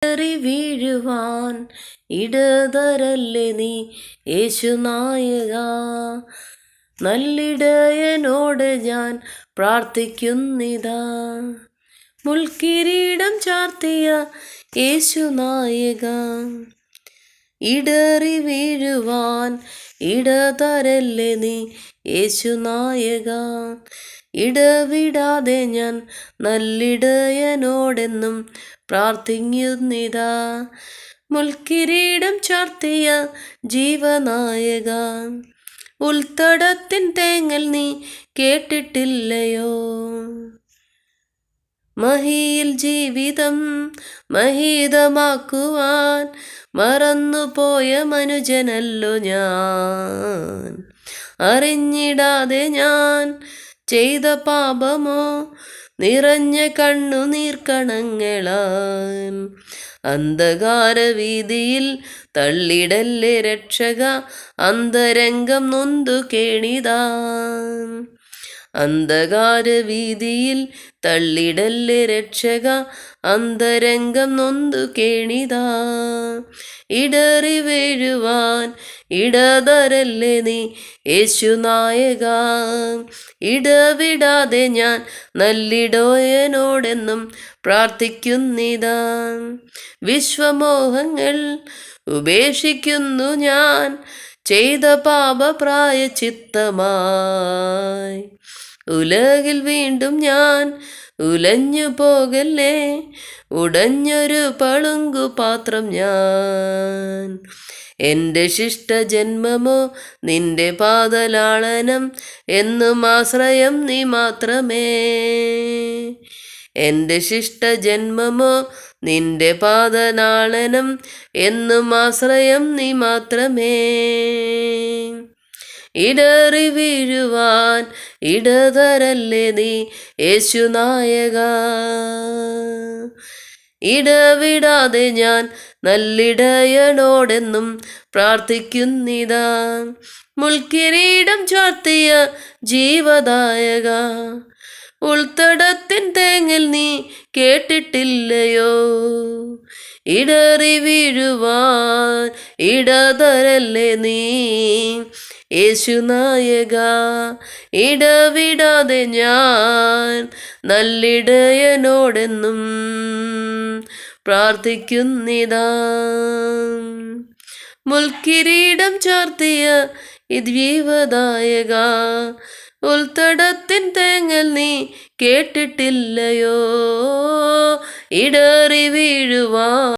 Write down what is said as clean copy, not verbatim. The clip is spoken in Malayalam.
ഇടറി വീഴുവാൻ ഇടതരല്ലേ നീ യേശുനായക. നല്ലിടയനോട് ഞാൻ പ്രാർത്ഥിക്കുന്നിതാ, മുൾക്കിരീടം ചാർത്തിയ യേശുനായക. ഇടറി വീഴുവാൻ ഇടതരല്ലേ നീ യേശുനായക. ഇടവിടാതെ ഞാൻ നല്ലിടയനോടെന്നും പ്രാർത്ഥിക്കുന്നിതാ, മുൾക്കിരീടം ചാർത്തിയ ജീവനായക. ഉൾത്തടത്തിൻ തേങ്ങൽ നീ കേട്ടിട്ടില്ലയോ, മഹിയിൽ ജീവിതം മഹീതമാക്കുവാൻ മറന്നുപോയ മനുജനല്ലോ ഞാൻ. അറിഞ്ഞിടാതെ ഞാൻ ചെയ്ത പാപമോ നിറഞ്ഞ കണ്ണുനീർക്കണങ്ങളാൽ. അന്ധകാരവീതിയിൽ തള്ളിടല്ലേ രക്ഷക, അന്തരംഗം നൊന്തു കേണിതാ. അന്ധകാരവീതിയിൽ തള്ളിടല്ലേ രക്ഷക, അന്തരംഗം നൊന്തു കേണിതാ. ഇടറി വീഴുവാൻ ഇടതരല്ലേ നീ യേശുനായക. ഇടവിടാതെ ഞാൻ നല്ലിടയനോടെന്നും പ്രാർത്ഥിക്കുന്നിതാ. വിശ്വമോഹങ്ങൾ ഉപേക്ഷിക്കുന്നു ഞാൻ ചെയ്ത പാപപ്രായശ്ചിത്തമായി. ഉലകിൽ വീണ്ടും ഞാൻ ഉലഞ്ഞു പോകല്ലേ, ഉടഞ്ഞൊരു പളുങ്കുപാത്രം ഞാൻ. എൻ്റെ ശിഷ്ടജന്മമോ നിന്റെ പാദലാളനം, എന്നും ആശ്രയം നീ മാത്രമേ. എൻ്റെ ശിഷ്ടജന്മമോ നിന്റെ പാദലാളനം, എന്നും ആശ്രയം നീ മാത്രമേ. ഇടറി വീഴുവാൻ ഇടതരല്ലേ നീ യേശുനായക. ഇടവിടാതെ ഞാൻ നല്ലിടയനോടെന്നും പ്രാർത്ഥിക്കുന്നിതാ, മുൾക്കിരീടം ചാർത്തിയ ജീവദായക. ഉൾത്തടത്തിൻ തേങ്ങൽ നീ കേട്ടിട്ടില്ലയോ, ഇടറി വീഴുവാൻ ഇടതരല്ലേ നീ യേശുനായക. ഇടവിടാതെ ഞാൻ നല്ലിടയനോടെന്നും പ്രാർത്ഥിക്കുന്നിതാ, മുൾക്കിരീടം ചാർത്തിയ ജീവദായക. ഉൾത്തടത്തിൻ തേങ്ങൽ നീ കേട്ടിട്ടില്ലയോ, ഇടറി വീഴുവാൻ